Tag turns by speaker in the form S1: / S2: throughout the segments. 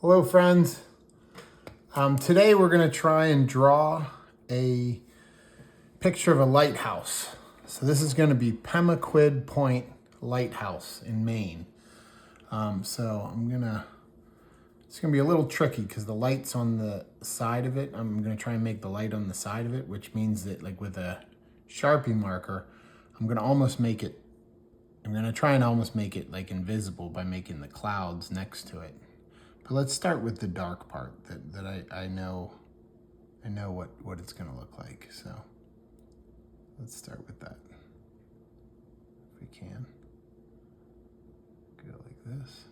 S1: Hello friends. Today we're going to try and draw a picture of a lighthouse. So this is going to be Pemaquid Point Lighthouse in Maine. It's going to be a little tricky because the light's on the side of it. I'm going to try and make the light on the side of it, which means that like with a Sharpie marker, I'm going to try and almost make it like invisible by making the clouds next to it. But let's start with the dark part that I know what it's gonna look like. So let's start with that. If we can. Go like this.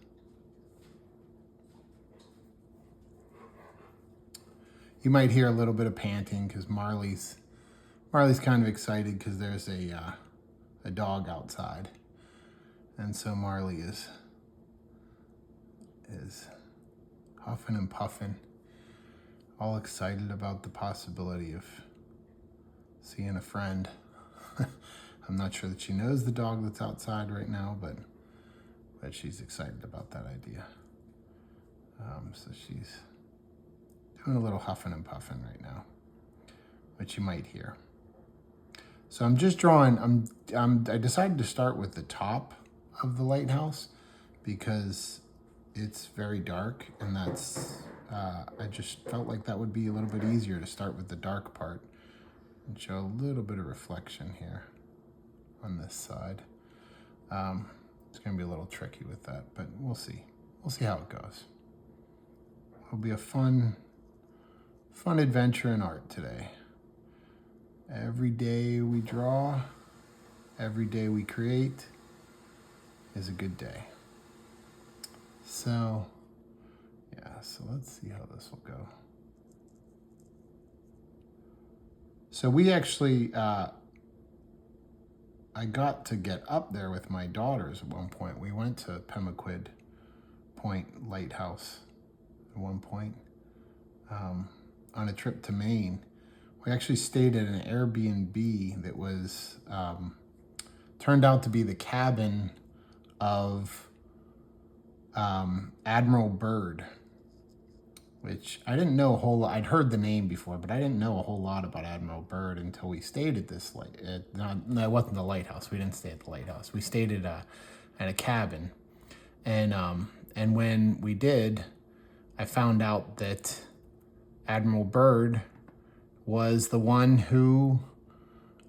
S1: You might hear a little bit of panting because Marley's kind of excited because there's a dog outside. And so Marley is huffing and puffing, all excited about the possibility of seeing a friend. I'm not sure that she knows the dog that's outside right now, but she's excited about that idea. So she's doing a little huffing and puffing right now, which you might hear. So I'm just drawing, I decided to start with the top of the lighthouse because it's very dark, and I just felt like that would be a little bit easier to start with the dark part and show a little bit of reflection here on this side. It's gonna be a little tricky with that, but we'll see. We'll see how it goes. It'll be a fun adventure in art today. Every day we draw, every day we create is a good day. So, yeah, so let's see how this will go. So we actually, I got to get up there with my daughters at one point. We went to Pemaquid Point Lighthouse at one point on a trip to Maine. We actually stayed at an Airbnb that was, turned out to be the cabin of Admiral Byrd, which I didn't know a whole lot. I'd heard the name before, but I didn't know a whole lot about Admiral Byrd until we stayed at this no, it wasn't the lighthouse. We didn't stay at the lighthouse. We stayed at a cabin, and when we did, I found out that Admiral Byrd was the one who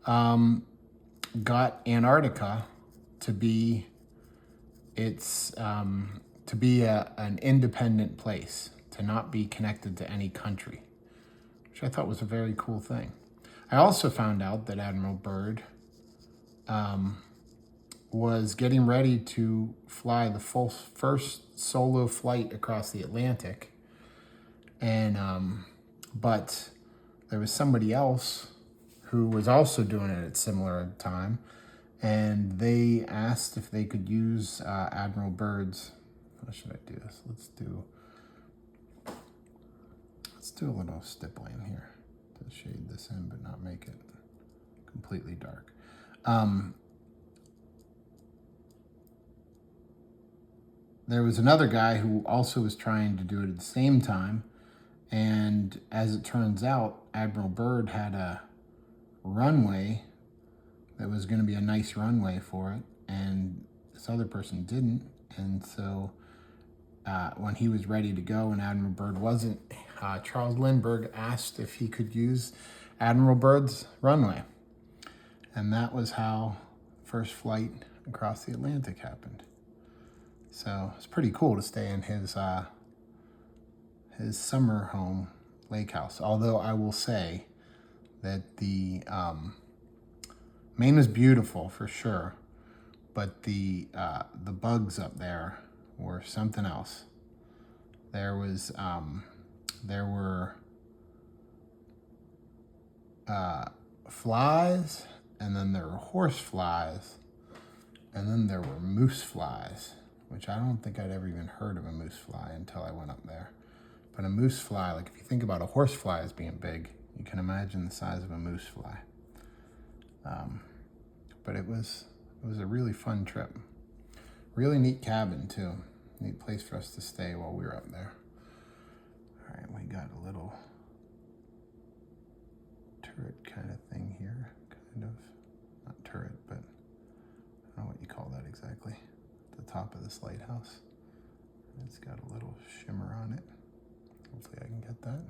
S1: got Antarctica to be an independent place, to not be connected to any country, which I thought was a very cool thing. I also found out that Admiral Byrd was getting ready to fly the first solo flight across the Atlantic, and but there was somebody else who was also doing it at a similar time, and they asked if they could use Admiral Byrd's. How should I do this? Let's do a little stippling here to shade this in, but not make it completely dark. There was another guy who also was trying to do it at the same time, and as it turns out, Admiral Byrd had a runway that was going to be a nice runway for it, and this other person didn't. And so when he was ready to go and Admiral Byrd wasn't, Charles Lindbergh asked if he could use Admiral Byrd's runway. And that was how first flight across the Atlantic happened. So it's pretty cool to stay in his summer home lake house. Although I will say that the Maine was beautiful for sure, but the bugs up there were something else. There were flies, and then there were horse flies, and then there were moose flies, which I don't think I'd ever even heard of a moose fly until I went up there. But a moose fly, like if you think about a horse fly as being big, you can imagine the size of a moose fly. But it was a really fun trip. Really neat cabin too. Neat place for us to stay while we were up there. got a little turret kind of thing here, kind of, not turret, but I don't know what you call that exactly, at the top of this lighthouse. It's got a little shimmer on it. Hopefully I can get that.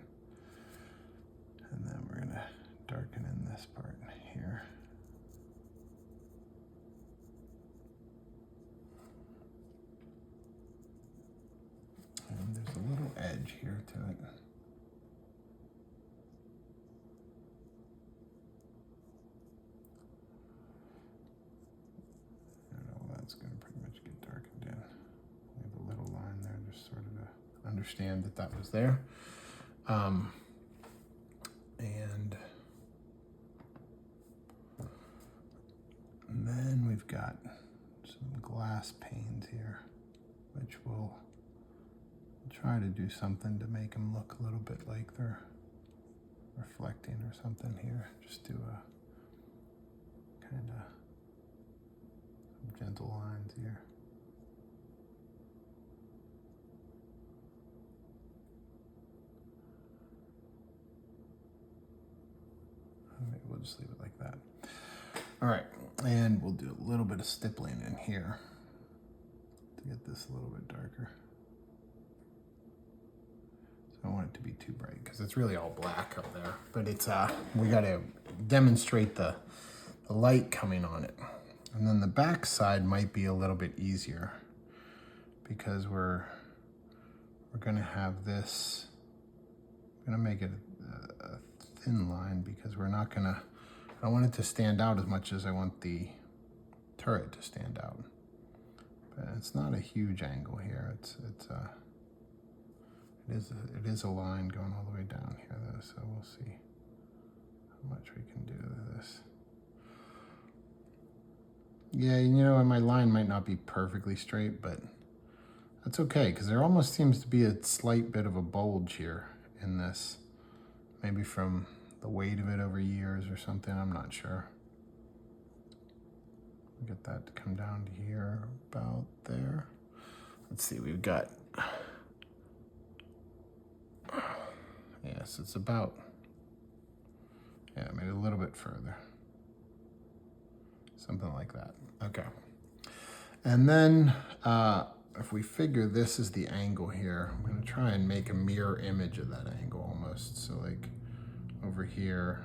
S1: And then we're gonna darken in this part here. And there's a little edge here to it. That's going to pretty much get darkened in. We have a little line there just sort of to understand that that was there. And then we've got some glass panes here, which we'll try to do something to make them look a little bit like they're reflecting or something here. Just do a kind of gentle lines here. Maybe we'll just leave it like that. All right, and we'll do a little bit of stippling in here to get this a little bit darker. So I don't want it to be too bright because it's really all black up there, but it's we got to demonstrate the light coming on it. And then the back side might be a little bit easier because we're gonna have this, I'm gonna make it a thin line because we're not gonna, I don't want it to stand out as much as I want the turret to stand out. But it's not a huge angle here. It is a line going all the way down here though, so we'll see how much we can do with this. Yeah, you know, my line might not be perfectly straight, but that's okay, because there almost seems to be a slight bit of a bulge here in this. Maybe from the weight of it over years or something, I'm not sure. Get that to come down to here, about there. Let's see, we've got, yes, it's about, yeah, maybe a little bit further. Something like that. Okay. And then if we figure this is the angle here, I'm going to try and make a mirror image of that angle almost. So like over here,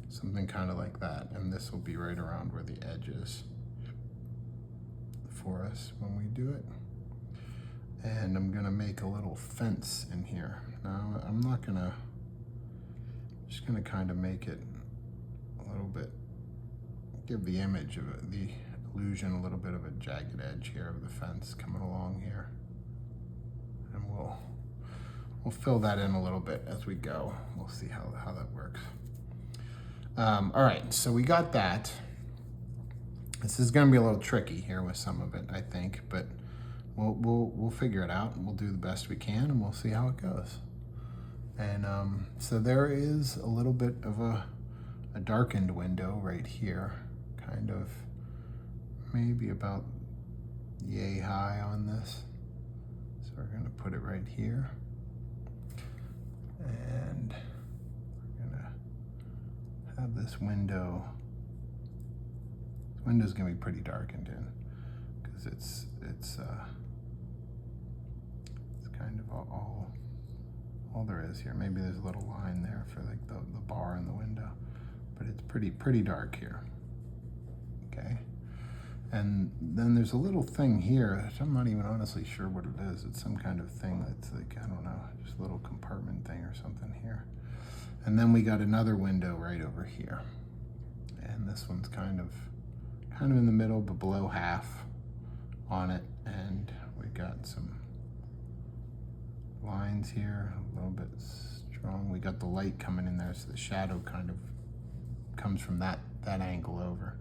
S1: something kind of like that. And this will be right around where the edge is for us when we do it. And I'm going to make a little fence in here. Now I'm not going to, just going to kind of make it a little bit, give the image of it, the illusion, a little bit of a jagged edge here of the fence coming along here. And we'll fill that in a little bit as we go. We'll see how that works. All right, so we got that. This is gonna be a little tricky here with some of it, I think, but we'll figure it out and we'll do the best we can and we'll see how it goes. And so there is a little bit of a darkened window right here, kind of maybe about yay high on this. So we're gonna put it right here. And we're gonna have this window. This window's gonna be pretty darkened in because it's kind of all there is here. Maybe there's a little line there for like the bar in the window, but it's pretty dark here. Okay. And then there's a little thing here, which I'm not even honestly sure what it is. It's some kind of thing that's like, I don't know, just a little compartment thing or something here. And then we got another window right over here. And this one's kind of in the middle, but below half on it. And we got some lines here, a little bit strong. We got the light coming in there, so the shadow kind of comes from that angle over.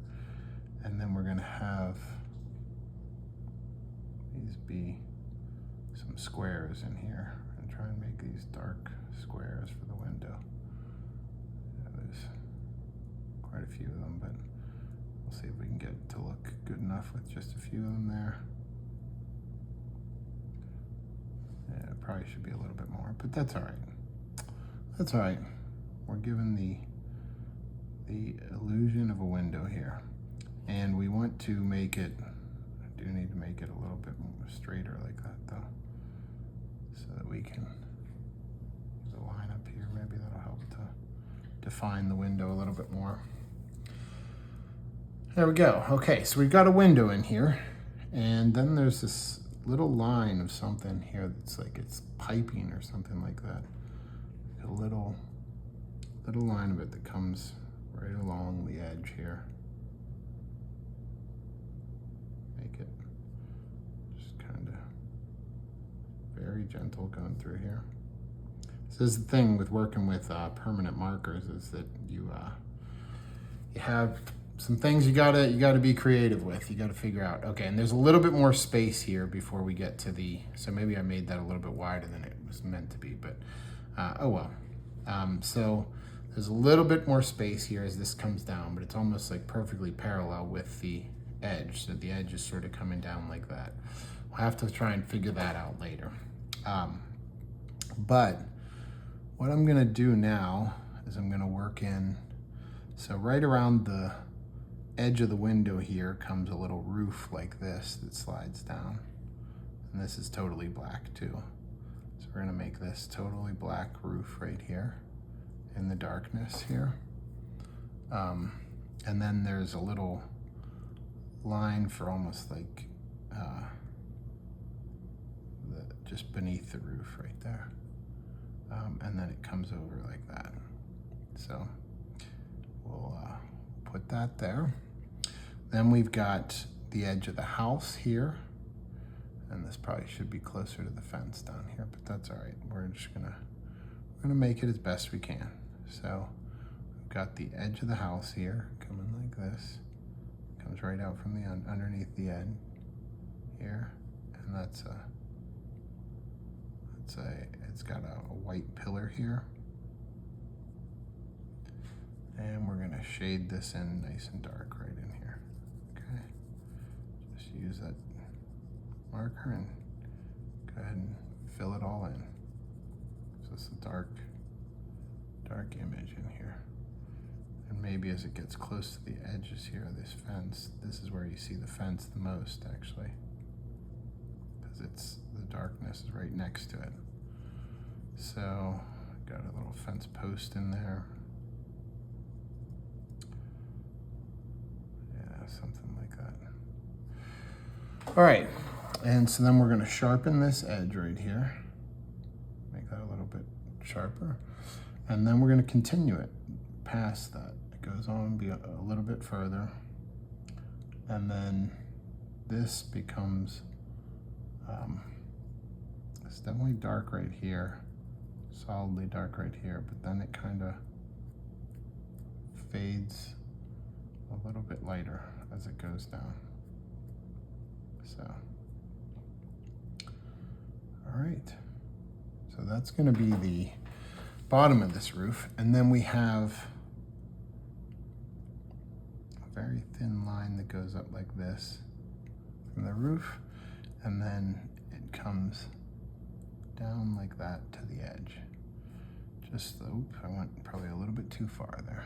S1: And then we're gonna have these be some squares in here. We're gonna try and make these dark squares for the window. Yeah, there's quite a few of them, but we'll see if we can get it to look good enough with just a few of them there. Yeah, it probably should be a little bit more, but that's all right. That's all right. We're given the illusion of a window here. And we want to make it, I do need to make it a little bit more straighter like that though, so that we can use a line up here. Maybe that'll help to define the window a little bit more. There we go. Okay, so we've got a window in here, and then there's this little line of something here that's like it's piping or something like that. A little line of it that comes right along the edge here. Make it just kind of very gentle going through here. So this is the thing with working with permanent markers, is that you have some things you gotta be creative with. You gotta figure out, okay, and there's a little bit more space here before we get to the, so maybe I made that a little bit wider than it was meant to be, but oh well. So there's a little bit more space here as this comes down, but it's almost like perfectly parallel with the edge, so the edge is sort of coming down like that. We'll have to try and figure that out later. But what I'm gonna do now is I'm gonna work in, so right around the edge of the window here comes a little roof like this that slides down. And this is totally black too. So we're gonna make this totally black roof right here in the darkness here. And then there's a little line for almost like just beneath the roof right there. And then it comes over like that. So we'll put that there. Then we've got the edge of the house here. And this probably should be closer to the fence down here, but that's all right. We're gonna make it as best we can. So we've got the edge of the house here coming like this. Comes right out from the underneath the end here. And it's got a white pillar here. And we're gonna shade this in nice and dark right in here, okay? Just use that marker and go ahead and fill it all in. So it's a dark image in here. And maybe as it gets close to the edges here of this fence, this is where you see the fence the most actually, because the darkness is right next to it. So got a little fence post in there. Yeah, something like that. All right, and so then we're gonna sharpen this edge right here. Make that a little bit sharper. And then we're gonna continue it past that. It goes on be a little bit further. And then this becomes, it's definitely dark right here, solidly dark right here, but then it kind of fades a little bit lighter as it goes down. So, all right. So that's gonna be the bottom of this roof. And then we have a very thin line that goes up like this from the roof. And then it comes down like that to the edge. Just, oop, I went probably a little bit too far there,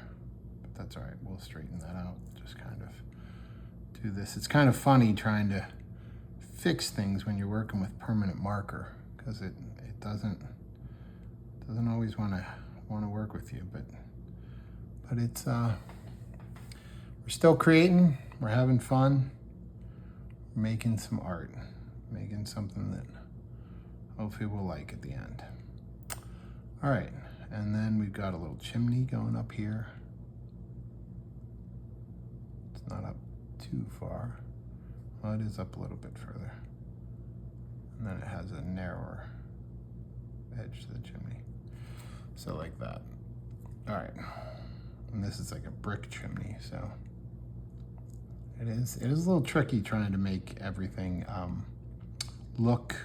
S1: but that's all right. We'll straighten that out. Just kind of do this. It's kind of funny trying to fix things when you're working with permanent marker, because it doesn't always want to work with you, but it's we're still creating, we're having fun, we're making some art, making something that hopefully we'll like at the end. All right, and then we've got a little chimney going up here. It's not up too far. Well, it is up a little bit further. And then it has a narrower edge to the chimney. So like that. All right. And this is like a brick chimney, so it is a little tricky trying to make everything look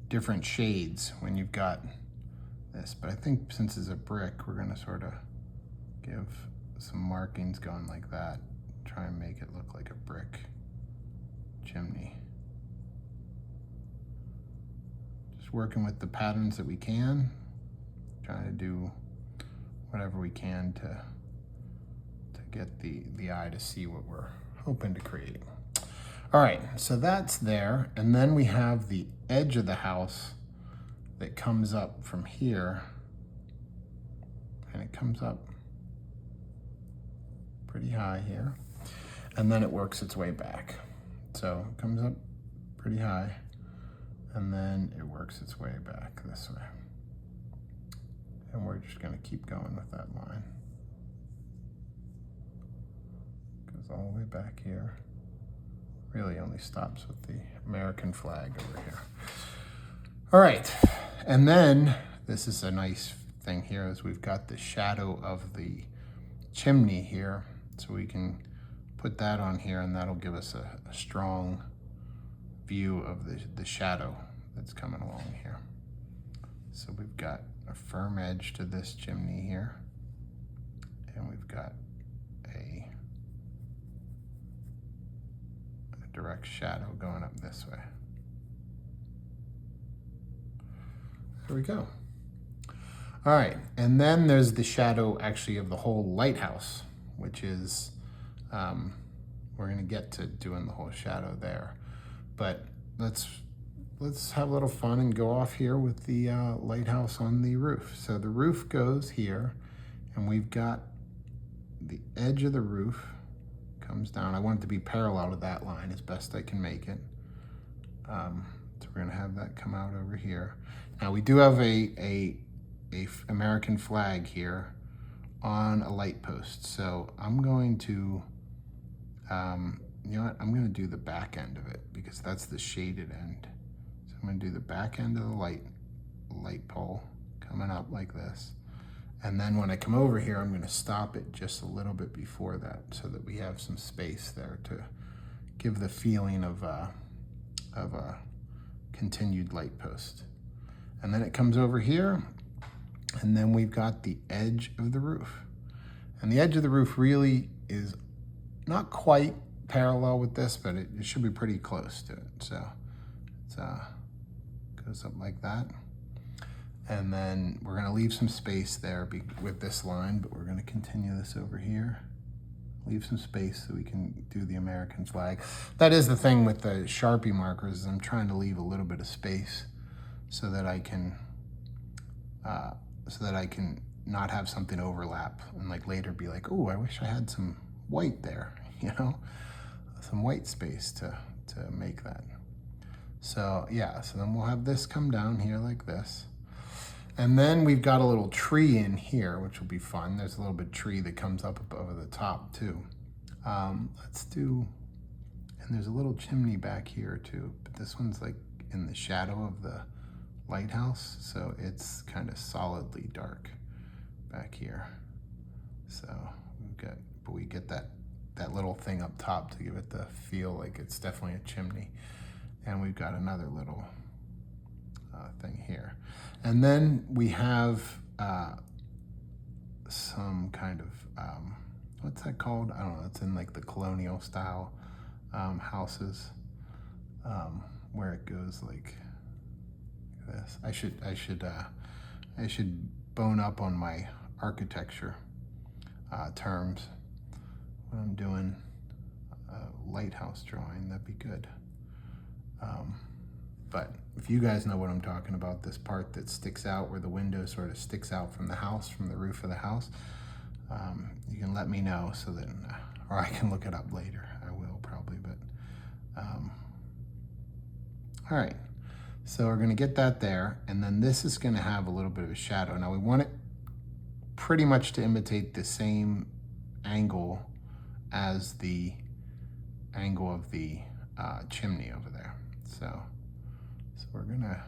S1: different shades when you've got this. But I think since it's a brick, we're gonna sort of give some markings going like that. Try and make it look like a brick chimney. Just working with the patterns that we can, trying to do whatever we can to get the eye to see what we're hoping to create. All right, so that's there. And then we have the edge of the house that comes up from here, and it comes up pretty high here, and then it works its way back. So it comes up pretty high, and then it works its way back this way. And we're just gonna keep going with that line. Goes all the way back here. Really only stops with the American flag over here. All right, and then this is a nice thing here is we've got the shadow of the chimney here, so we can put that on here, and that'll give us a strong view of the shadow that's coming along here. So we've got a firm edge to this chimney here, and we've got a direct shadow going up this way. There we go. All right, and then there's the shadow actually of the whole lighthouse, which is, we're gonna get to doing the whole shadow there. But let's have a little fun and go off here with the lighthouse on the roof. So the roof goes here, and we've got the edge of the roof comes down. I want it to be parallel to that line as best I can make it. So we're gonna have that come out over here. Now we do have a American flag here on a light post. So I'm going to, you know what? I'm gonna do the back end of it because that's the shaded end. So I'm gonna do the back end of the light pole coming up like this. And then when I come over here, I'm gonna stop it just a little bit before that so that we have some space there to give the feeling of a continued light post. And then it comes over here, and then we've got the edge of the roof. And the edge of the roof really is not quite parallel with this, but it should be pretty close to it. So it goes up like that. And then we're gonna leave some space there with this line, but we're gonna continue this over here. Leave some space so we can do the American flag. That is the thing with the Sharpie markers, is I'm trying to leave a little bit of space so that I can not have something overlap and like later be like, oh, I wish I had some white there, you know, some white space to make that. So yeah, so then we'll have this come down here like this. And then we've got a little tree in here, which will be fun. There's a little bit of tree that comes up over the top too. Let's do, and there's a little chimney back here too, but this one's like in the shadow of the lighthouse, so it's kind of solidly dark back here. So we get that little thing up top to give it the feel like it's definitely a chimney. And we've got another little thing here. And then we have some kind of, what's that called? I don't know, it's in like the colonial style houses where it goes like this. I should bone up on my architecture terms when I'm doing a lighthouse drawing. That'd be good. But if you guys know what I'm talking about, this part that sticks out where the window sort of sticks out from the house, from the roof of the house, you can let me know so that, or I can look it up later. I will probably, but all right. So we're gonna get that there, and then this is gonna have a little bit of a shadow. Now we want it pretty much to imitate the same angle as the angle of the chimney over there. So we're gonna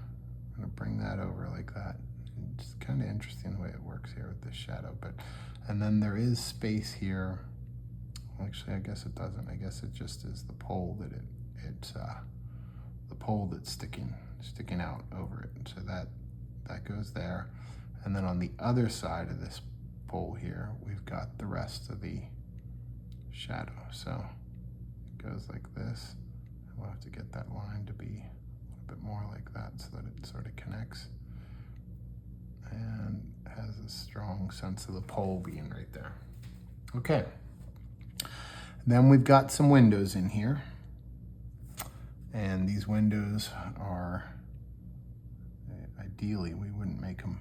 S1: bring that over like that. It's kind of interesting the way it works here with this shadow, and then there is space here. Well, actually, I guess it doesn't. I guess it just is the pole that it's the pole that's sticking out over it. So that goes there. And then on the other side of this pole here, we've got the rest of the shadow. So it goes like this. We'll have to get that line to be a little bit more like that so that it sort of connects. And a strong sense of the pole being right there. Okay. Then we've got some windows in here. And these windows are, ideally, we wouldn't make them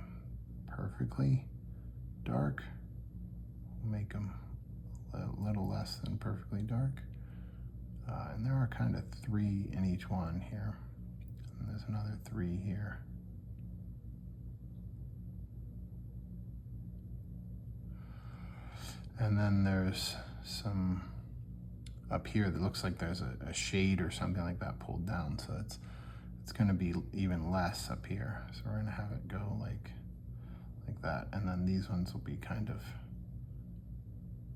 S1: perfectly dark. We'll make them a little less than perfectly dark. And there are kind of 3 in each one here. And there's another 3 here. And then there's some up here that looks like there's a shade or something like that pulled down. So it's gonna be even less up here. So we're gonna have it go like that. And then these ones will be kind of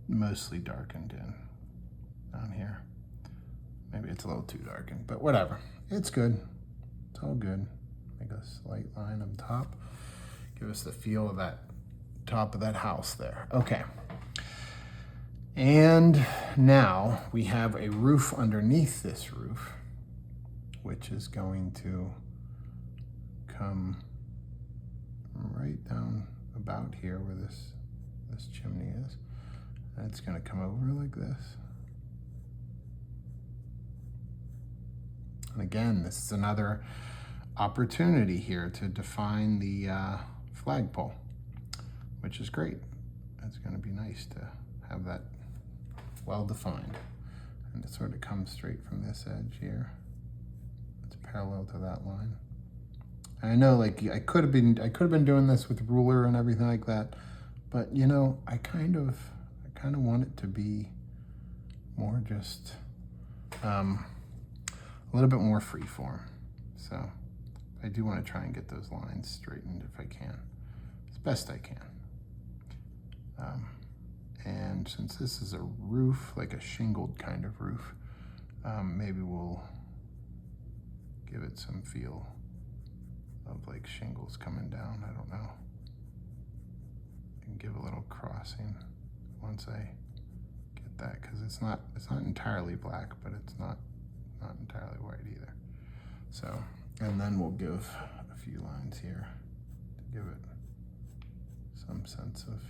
S1: mostly darkened in down here. Maybe it's a little too darkened, but whatever. It's good. It's all good. Make a slight line up top. Give us the feel of that top of that house there. Okay. And now we have a roof underneath this roof, which is going to come right down about here where this chimney is. And it's going to come over like this. And again, this is another opportunity here to define the flagpole, which is great. It's going to be nice to have that well defined. And it sort of comes straight from this edge here. It's parallel to that line. And I know, like, I could have been doing this with ruler and everything like that, but you know, I kind of want it to be more just a little bit more free form. So I do want to try and get those lines straightened if I can, as best I can. And since this is a roof, like a shingled kind of roof, maybe we'll give it some feel of like shingles coming down. I don't know. I can give a little crossing once I get that, because it's not entirely black, but it's not entirely white either. So, and then we'll give a few lines here to give it some sense of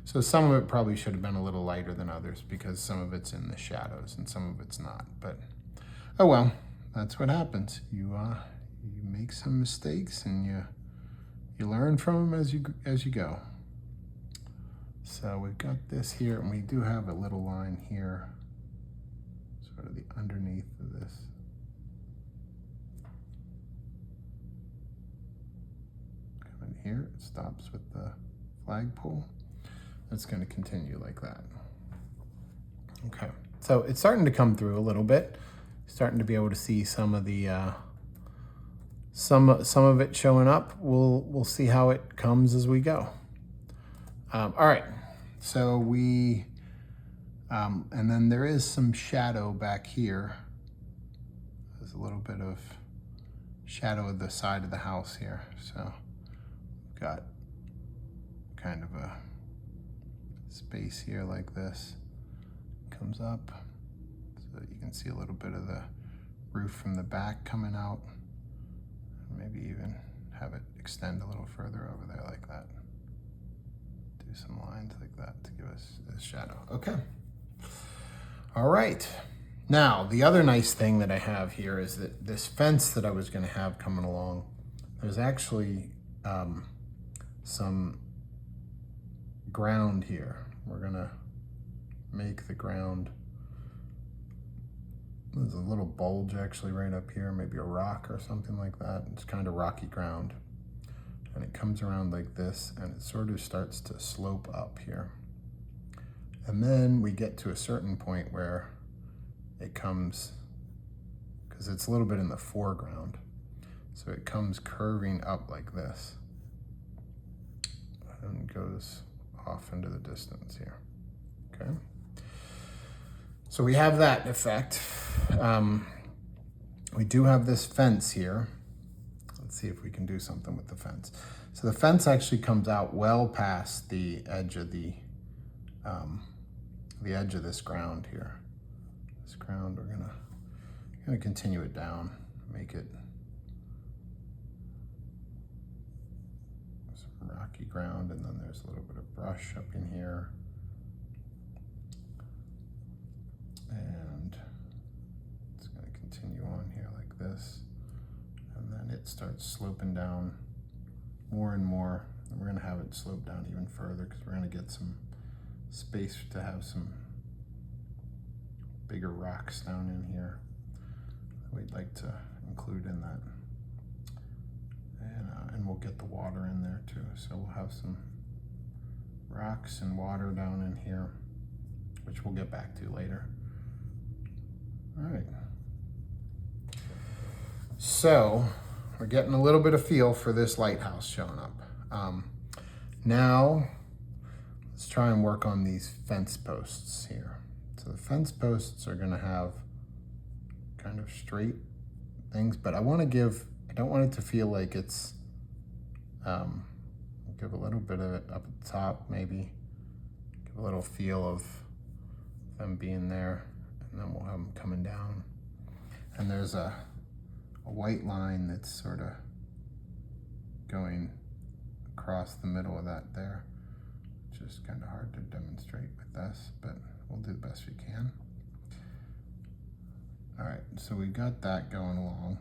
S1: So some of it probably should have been a little lighter than others because some of it's in the shadows and some of it's not. But oh well, that's what happens. You make some mistakes and you learn from them as you go. So we've got this here, and we do have a little line here, sort of the underneath of this. Come in here, it stops with the flagpole. It's going to continue like that. Okay, so it's starting to come through a little bit. Starting to be able to see some of the some of it showing up. We'll see how it comes as we go. All right, so we and then there is some shadow back here. There's a little bit of shadow of the side of the house here. So we've got kind of a space here like this, comes up so that you can see a little bit of the roof from the back coming out, and maybe even have it extend a little further over there like that. Do some lines like that to give us this shadow. Okay. All right. Now, the other nice thing that I have here is that this fence that I was going to have coming along, there's actually some ground here. We're gonna make the ground, there's a little bulge actually right up here, maybe a rock or something like that. It's kind of rocky ground, and it comes around like this, and it sort of starts to slope up here. And then we get to a certain point where it comes, because it's a little bit in the foreground, so it comes curving up like this and goes off into the distance here. Okay, so we have that effect. We do have this fence here. Let's see if we can do something with the fence. So the fence actually comes out well past the edge of this ground here. This ground, we're gonna continue it down, make it some rocky ground, and then there's a little bit of brush up in here. And it's gonna continue on here like this. And then it starts sloping down more and more. And we're gonna have it slope down even further because we're gonna get some space to have some bigger rocks down in here that we'd like to include in that. And we'll get the water in there too. So we'll have some rocks and water down in here, which we'll get back to later. All right. So we're getting a little bit of feel for this lighthouse showing up. Now let's try and work on these fence posts here. So the fence posts are gonna have kind of straight things, but I don't want it to feel like it's, give a little bit of it up at the top, maybe. Give a little feel of them being there, and then we'll have them coming down. And there's a white line that's sort of going across the middle of that there, which is kind of hard to demonstrate with this, but we'll do the best we can. All right, so we've got that going along.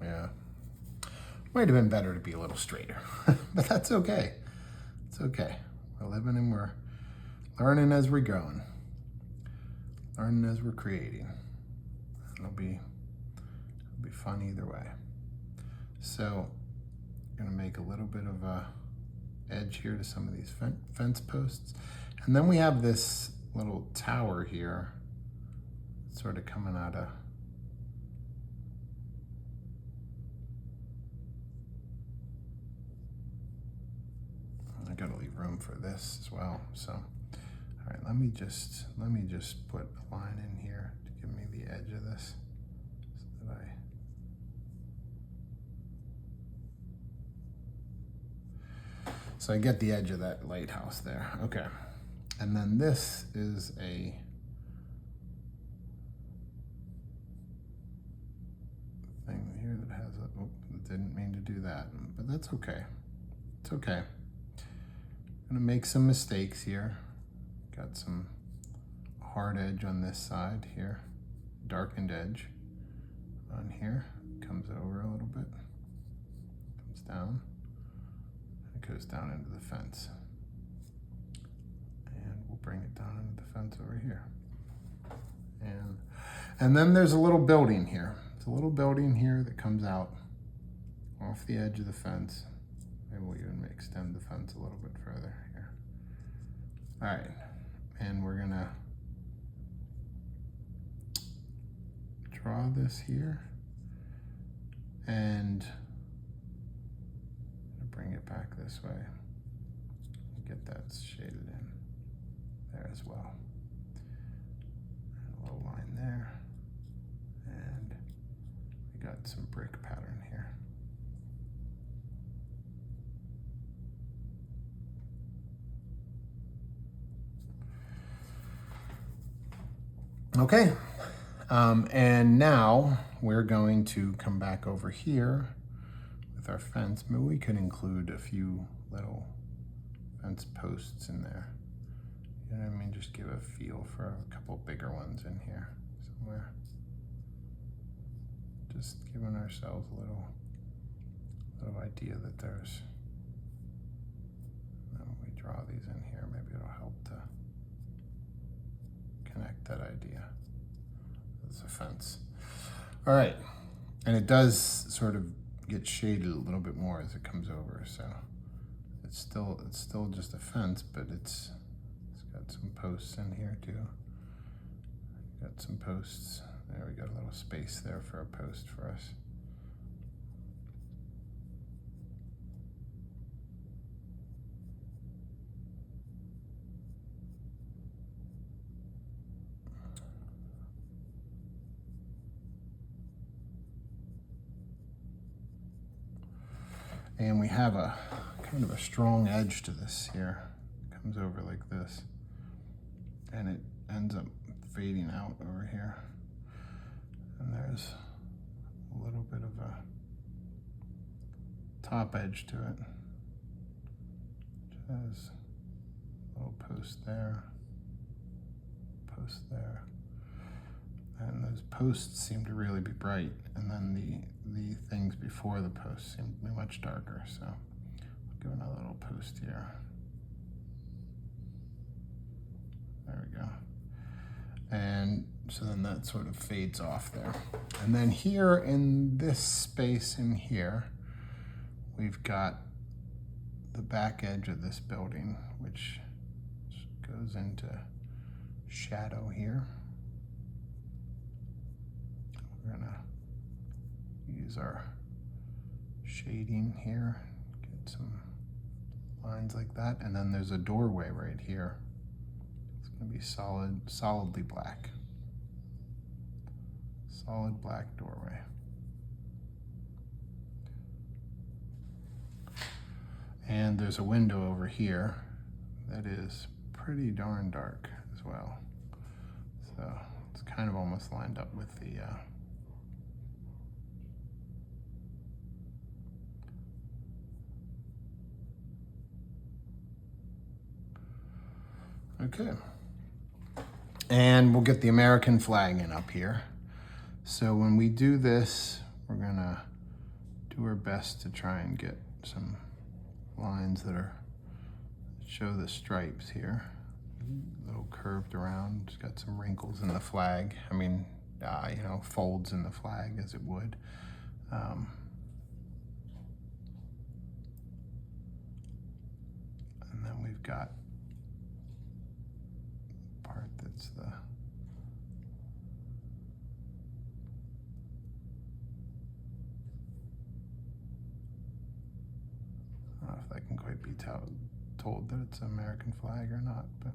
S1: Yeah, might have been better to be a little straighter, but that's okay. It's okay. We're living and we're learning as we're going, learning as we're creating. It'll be fun either way. So I'm gonna make a little bit of a edge here to some of these fence posts. And then we have this little tower here, sort of coming out of, I gotta leave room for this as well. So, all right, let me just put a line in here to give me the edge of this, so that I get the edge of that lighthouse there. Okay, and then this is a thing here that has a, oh, didn't mean to do that, but that's okay. It's okay. I'm gonna make some mistakes here. Got some hard edge on this side here, darkened edge on here. Comes over a little bit, comes down, and it goes down into the fence. And we'll bring it down into the fence over here. And then there's a little building here. It's a little building here that comes out off the edge of the fence. Maybe we'll even extend the fence a little bit further here. All right, and we're gonna draw this here and bring it back this way. Get that shaded in there as well. And a little line there. And we got some brick pattern here. Okay, and now we're going to come back over here with our fence. Maybe we could include a few little fence posts in there. You know what I mean? Just give a feel for a couple bigger ones in here somewhere. Just giving ourselves a little idea that there's, and then when we draw these in here, maybe it'll help to connect that idea. It's a fence. All right, and it does sort of get shaded a little bit more as it comes over, so it's still just a fence, but it's got some posts in here too. Got some posts. There, we got a little space there for a post for us. And we have a kind of a strong edge to this here. It comes over like this. And it ends up fading out over here. And there's a little bit of a top edge to it. Which has a little post there, post there. And those posts seem to really be bright. And then the things before the posts seem to be much darker. So I'll give another little post here. There we go. And so then that sort of fades off there. And then here in this space in here, we've got the back edge of this building, which goes into shadow here. We're gonna use our shading here, get some lines like that. And then there's a doorway right here. It's gonna be solidly black. Solid black doorway. And there's a window over here that is pretty darn dark as well. So it's kind of almost lined up with the okay. And we'll get the American flag in up here. So when we do this, we're gonna do our best to try and get some lines that show the stripes here. A little curved around, it's got some wrinkles in the flag. I mean, you know, folds in the flag as it would. And then we've got part that's the I don't know if that can quite be told that it's an American flag or not, but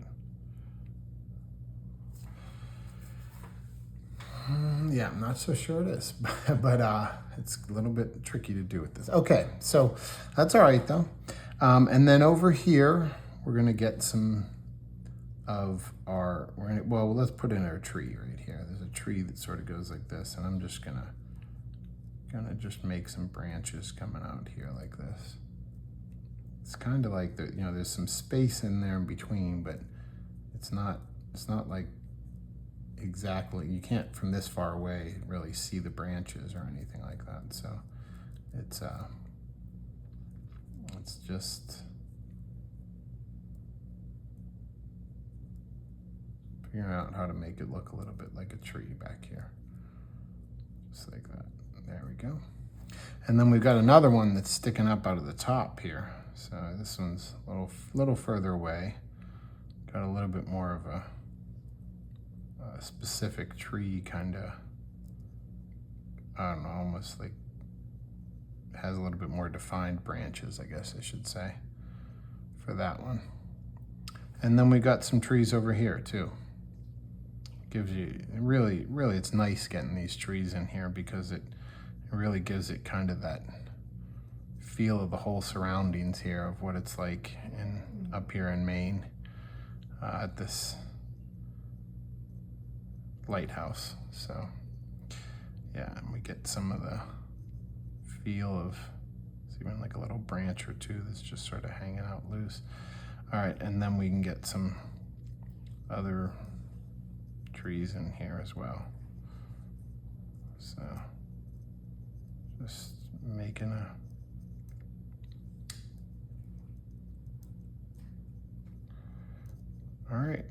S1: yeah, I'm not so sure it is, but it's a little bit tricky to do with this. Okay, so that's all right though. And then over here, we're gonna get some of our, well, let's put in our tree right here. There's a tree that sort of goes like this, and I'm just gonna just make some branches coming out here like this. It's kind of like you know, there's some space in there in between, but it's not like exactly, you can't from this far away really see the branches or anything like that. So it's just figuring out how to make it look a little bit like a tree back here. Just like that. There we go. And then we've got another one that's sticking up out of the top here. So this one's a little further away. Got a little bit more of a specific tree kind of, I don't know, almost like has a little bit more defined branches, I guess I should say, for that one. And then we got some trees over here too. Gives you, really, it's nice getting these trees in here because it really gives it kind of that feel of the whole surroundings here of what it's like up here in Maine at this lighthouse. So yeah, and we get some of the feel of, it's even like a little branch or two that's just sort of hanging out loose. All right, and then we can get some other trees in here as well. So just making a all right.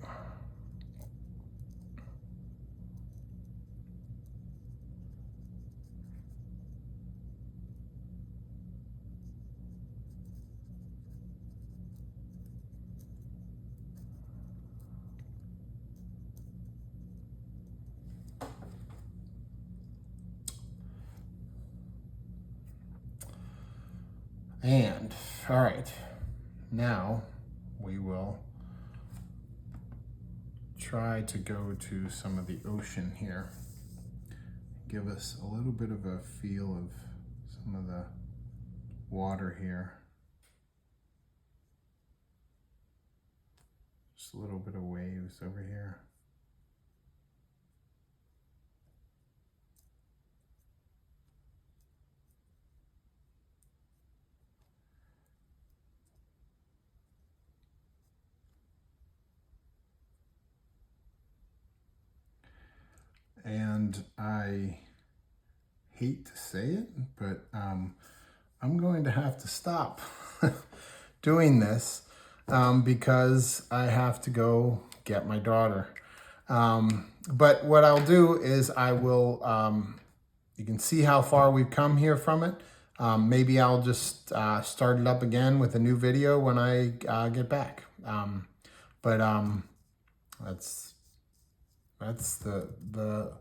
S1: And all right, now we will try to go to some of the ocean here. Give us a little bit of a feel of some of the water here. Just a little bit of waves over here. And I hate to say it, but I'm going to have to stop doing this because I have to go get my daughter. But what I'll do is I will, you can see how far we've come here from it. Maybe I'll just start it up again with a new video when I get back. That's the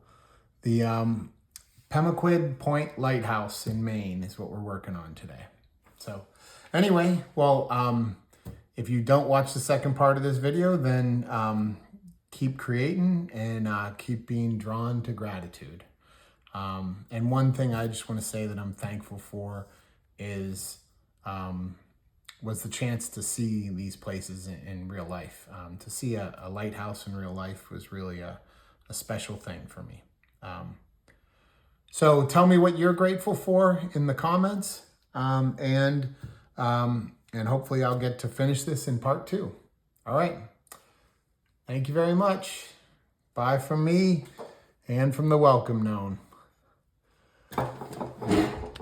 S1: Pemaquid Point Lighthouse in Maine is what we're working on today. So anyway, well, if you don't watch the second part of this video, then keep creating and keep being drawn to gratitude. And one thing I just want to say that I'm thankful for is was the chance to see these places in real life. To see a lighthouse in real life was really a special thing for me. So tell me what you're grateful for in the comments, and hopefully I'll get to finish this in part 2. All right. Thank you very much. Bye from me and from the Welcome Known.